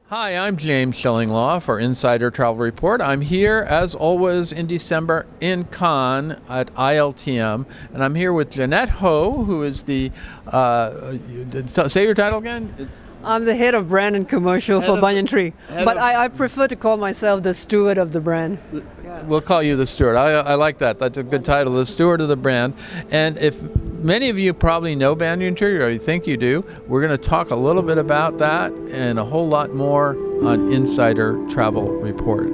Hi, I'm James Schillinglaw for Insider Travel Report. I'm here, as always, in December in Cannes at ILTM, and I'm here with Jeanette Ho, who is the, say your title again? I'm the head of brand and commercial for Banyan Tree, but I prefer to call myself the steward of the brand. We'll call you the steward. I like that. That's a good title, the steward of the brand. And if many of you probably know Banyan Tree, or you think you do, we're going to talk a little bit about that and a whole lot more on Insider Travel Report.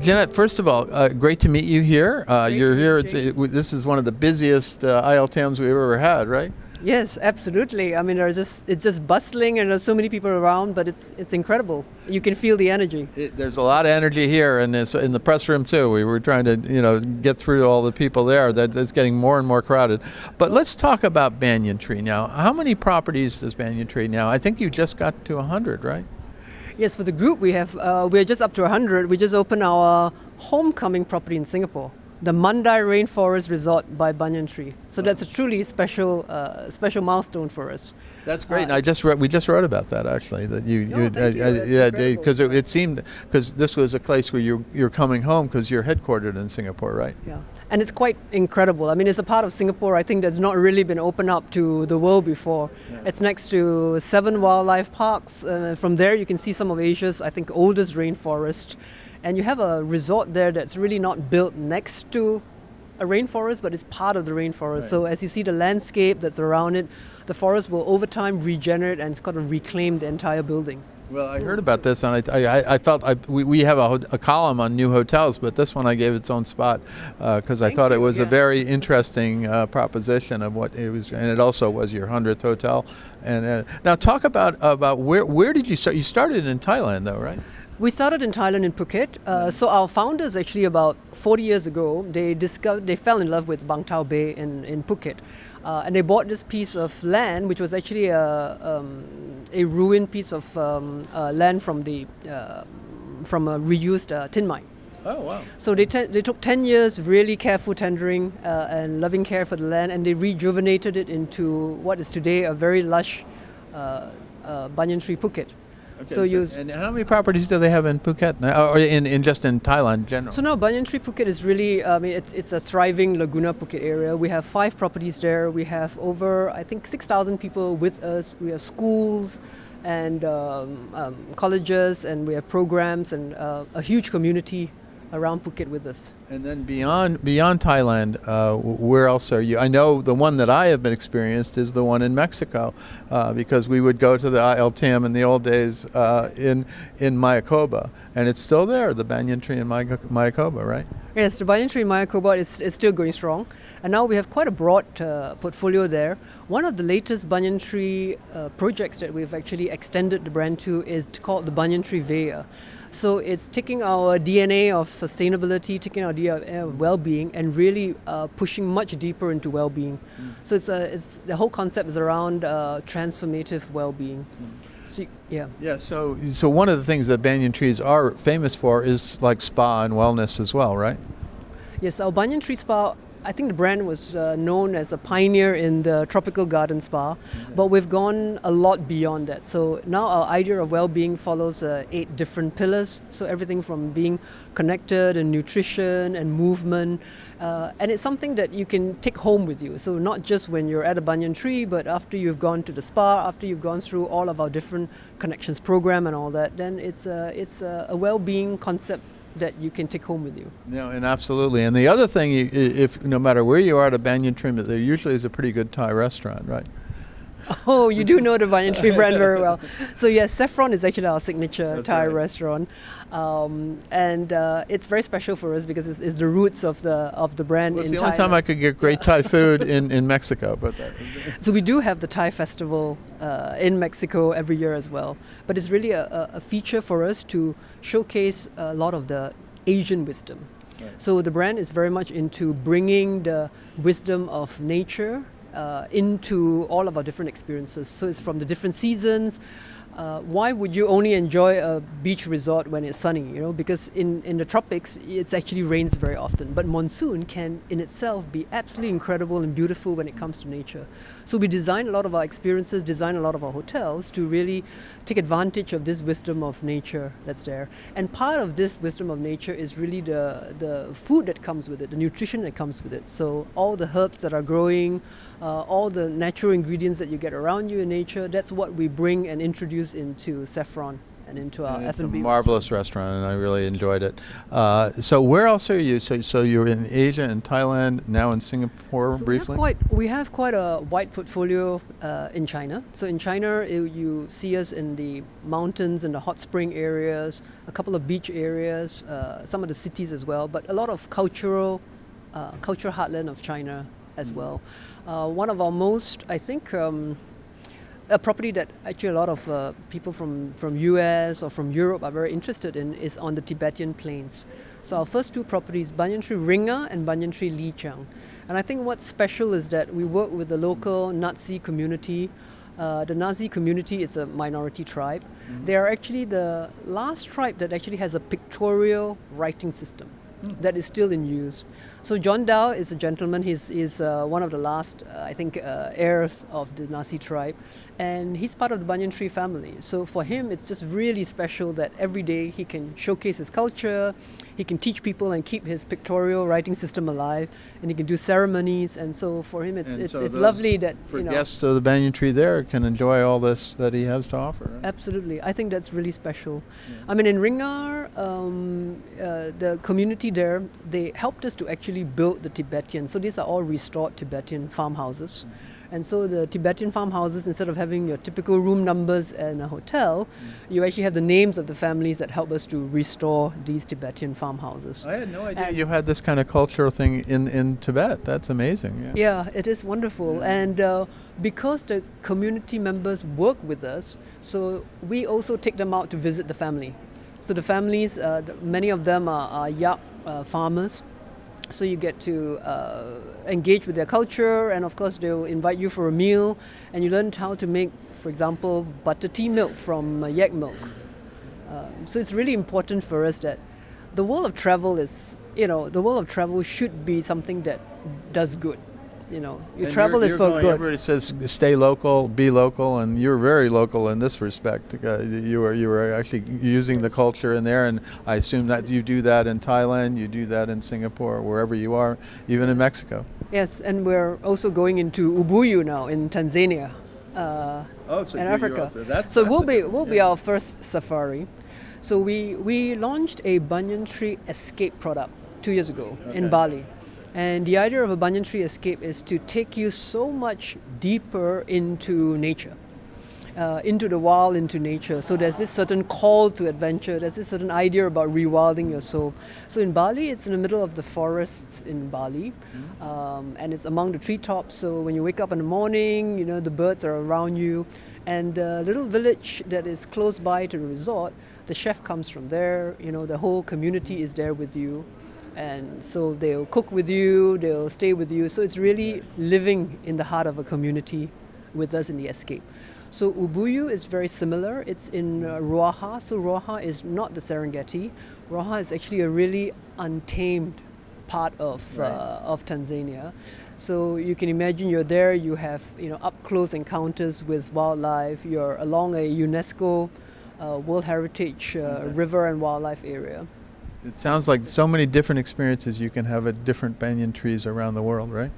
Jeanette, first of all, great to meet you here. You're here. This is one of the busiest ILTMs we've ever had, right? Yes, absolutely. I mean, it's just bustling, and there's so many people around, but it's incredible. You can feel the energy. There's a lot of energy here, and in the press room too. We were trying to, get through all the people there. That it's getting more and more crowded. But let's talk about Banyan Tree now. How many properties does Banyan Tree now? I think you just got to 100, right? Yes, for the group we're just up to 100. We just opened our homecoming property in Singapore, the Mandai Rainforest Resort by Banyan Tree. So that's a truly special milestone for us. That's great. And we just wrote about that actually. That it seemed because this was a place where you're coming home because you're headquartered in Singapore, right? Yeah. And it's quite incredible. I mean, it's a part of Singapore, I think, that's not really been opened up to the world before. Yeah. It's next to 7 wildlife parks. From there, you can see some of Asia's, I think, oldest rainforest. And you have a resort there that's really not built next to a rainforest, but it's part of the rainforest. Right. So as you see the landscape that's around it, the forest will over time regenerate and kind of reclaim the entire building. Well, I heard about this, and I felt we have a column on new hotels, but this one I gave its own spot because I thought it was a very interesting proposition of what it was, and it also was your 100th hotel. And now talk about where did you start? You started in Thailand, though, right? We started in Thailand, in Phuket. So our founders, actually, about 40 years ago, they fell in love with Bang Tao Bay in Phuket. And they bought this piece of land, which was actually a ruined piece of land from a reused tin mine. Oh, wow. So they took 10 years, really careful tendering and loving care for the land, and they rejuvenated it into what is today a very lush Banyan Tree Phuket. Okay, and how many properties do they have in Phuket, or in just in Thailand in general? So now Banyan Tree Phuket is really, it's a thriving Laguna Phuket area. We have 5 properties there. We have over, I think, 6,000 people with us. We have schools and colleges, and we have programs and a huge community around Phuket with us. And then beyond Thailand, where else are you? I know the one that I have been experienced is the one in Mexico, because we would go to the ILTM in the old days in Mayakoba, and it's still there, the Banyan Tree in Mayakoba, right? Yes, the Banyan Tree in Mayakoba is still going strong, and now we have quite a broad portfolio there. One of the latest Banyan Tree projects that we've actually extended the brand to is called the Banyan Tree Vea. So it's taking our DNA of sustainability, taking our DNA of well-being, and really pushing much deeper into well-being. So it's the whole concept is around transformative well-being. So, yeah. Yeah. So one of the things that Banyan Trees are famous for is like spa and wellness as well, right? Yes, our Banyan Tree Spa. I think the brand was known as a pioneer in the tropical garden spa, but we've gone a lot beyond that. So now our idea of well-being follows 8 different pillars. So everything from being connected and nutrition and movement. And it's something that you can take home with you. So not just when you're at a Banyan Tree, but after you've gone to the spa, after you've gone through all of our different connections program and all that, then it's a well-being concept that you can take home with you. Yeah, and absolutely. And the other thing, if no matter where you are at a Banyan Tree, there usually is a pretty good Thai restaurant, right? Oh, you do know the Banyan Tree brand very well. So yes, Saffron is actually our signature Thai restaurant, and it's very special for us because it's the roots of the brand. Well, it's in the only time I could get great Thai food in Mexico. But so we do have the Thai festival in Mexico every year as well. But it's really a feature for us to showcase a lot of the Asian wisdom. Right. So the brand is very much into bringing the wisdom of nature into all of our different experiences. So it's from the different seasons, why would you only enjoy a beach resort when it's sunny? Because in the tropics, it actually rains very often. But monsoon can in itself be absolutely incredible and beautiful when it comes to nature. So we design a lot of our experiences, design a lot of our hotels to really take advantage of this wisdom of nature that's there. And part of this wisdom of nature is really the food that comes with it, the nutrition that comes with it. So all the herbs that are growing, all the natural ingredients that you get around you in nature, that's what we bring and introduce into Saffron and into our F&B. It's a marvelous restaurant, and I really enjoyed it. So where else are you? So you're in Asia and Thailand, now in Singapore briefly? We have quite a wide portfolio in China. So in China, you see us in the mountains and the hot spring areas, a couple of beach areas, some of the cities as well, but a lot of cultural heartland of China as well. One of our most, I think, a property that actually a lot of people from US or from Europe are very interested in is on the Tibetan plains. So our first two properties, Banyan Tree Ringa and Banyan Tree Lijiang. And I think what's special is that we work with the local Nazi community. The Nazi community is a minority tribe. They are actually the last tribe that actually has a pictorial writing system that is still in use. So John Dao is a gentleman. He's one of the last, heirs of the Nazi tribe. And he's part of the Banyan Tree family. So for him, it's just really special that every day he can showcase his culture, he can teach people and keep his pictorial writing system alive, and he can do ceremonies. And so for him, it's lovely that guests of the Banyan Tree there can enjoy all this that he has to offer. Right? Absolutely, I think that's really special. Yeah. I mean, in Ringar, the community there, they helped us to actually build the Tibetan. So these are all restored Tibetan farmhouses. And so the Tibetan farmhouses, instead of having your typical room numbers in a hotel, you actually have the names of the families that help us to restore these Tibetan farmhouses. I had no idea you had this kind of cultural thing in Tibet. That's amazing. Yeah, it is wonderful. And because the community members work with us, so we also take them out to visit the family. So the families, many of them are yak farmers. So you get to engage with their culture, and of course they'll invite you for a meal, and you learn how to make, for example, butter tea milk from yak milk. So it's really important for us that the world of travel should be something that does good. Travel is for good. Everybody says stay local, be local, and you're very local in this respect. You were actually using the culture in there, and I assume that you do that in Thailand, you do that in Singapore, wherever you are, even in Mexico. Yes, and we're also going into Ubuyu now in Tanzania, in Africa. We'll be our first safari. So we launched a Banyan Tree Escape product 2 years ago in Bali. And the idea of a Banyan Tree Escape is to take you so much deeper into nature, into the wild, into nature. So there's this certain call to adventure. There's this certain idea about rewilding your soul. So in Bali, it's in the middle of the forests in Bali, and it's among the treetops. So when you wake up in the morning, the birds are around you. And the little village that is close by to the resort, the chef comes from there. The whole community is there with you. And so they'll cook with you, they'll stay with you. So it's really living in the heart of a community with us in the escape. So Ubuyu is very similar. It's in Ruaha. So Ruaha is not the Serengeti. Ruaha is actually a really untamed part of Tanzania. So you can imagine you're there, you have up close encounters with wildlife. You're along a UNESCO World Heritage river and wildlife area. It sounds like so many different experiences you can have at different banyan trees around the world, right?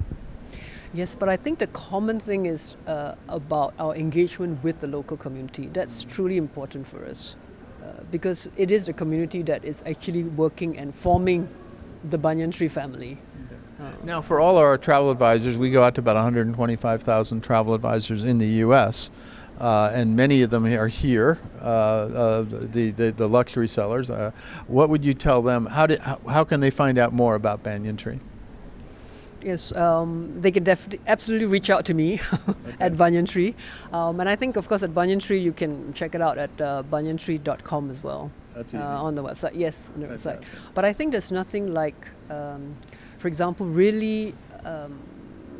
Yes, but I think the common thing is about our engagement with the local community. That's truly important for us because it is the community that is actually working and forming the Banyan Tree family. Now, for all our travel advisors, we go out to about 125,000 travel advisors in the U.S., and many of them are here, the luxury sellers. What would you tell them? How can they find out more about Banyan Tree? Yes, they can absolutely reach out to me at Banyan Tree. And I think, of course, at Banyan Tree, you can check it out at banyantree.com as well. That's easy. On the website. Yes, on the website. But I think there's nothing like, for example, really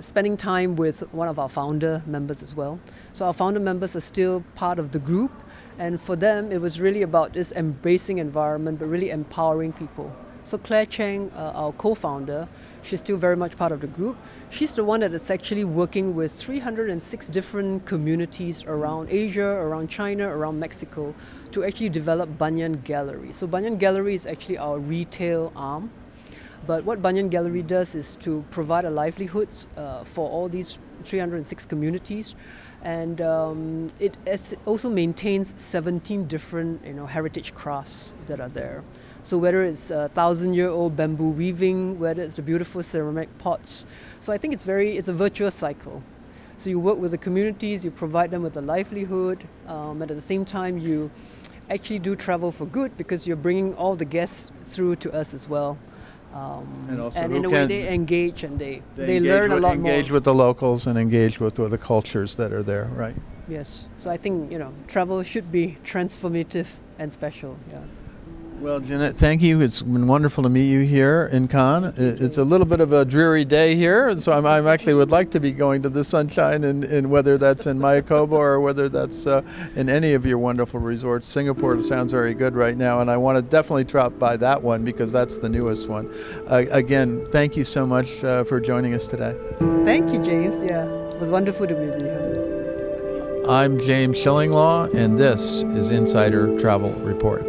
spending time with one of our founder members as well. So our founder members are still part of the group, And for them, it was really about this embracing environment, but really empowering people. So Claire Cheng, our co-founder, she's still very much part of the group. She's the one that is actually working with 306 different communities around Asia, around China, around Mexico to actually develop Banyan Gallery. So Banyan Gallery is actually our retail arm. But what Banyan Gallery does is to provide a livelihood for all these 306 communities, and it also maintains 17 different heritage crafts that are there. So whether it's 1,000-year-old bamboo weaving, whether it's the beautiful ceramic pots, so I think it's a virtuous cycle. So you work with the communities, you provide them with a livelihood, and at the same time you actually do travel for good because you're bringing all the guests through to us as well. And in a way they engage and they learn a lot more. Engage with the locals and engage with the cultures that are there, right? Yes. So I think, travel should be transformative and special. Yeah. Well, Jeanette, thank you. It's been wonderful to meet you here in Cannes. It's a little bit of a dreary day here, so I actually would like to be going to the sunshine, in whether that's in Mayakoba or whether that's in any of your wonderful resorts. Singapore sounds very good right now, and I want to definitely drop by that one because that's the newest one. Again, thank you so much for joining us today. Thank you, James. Yeah, it was wonderful to be with you. I'm James Shillinglaw, and this is Insider Travel Report.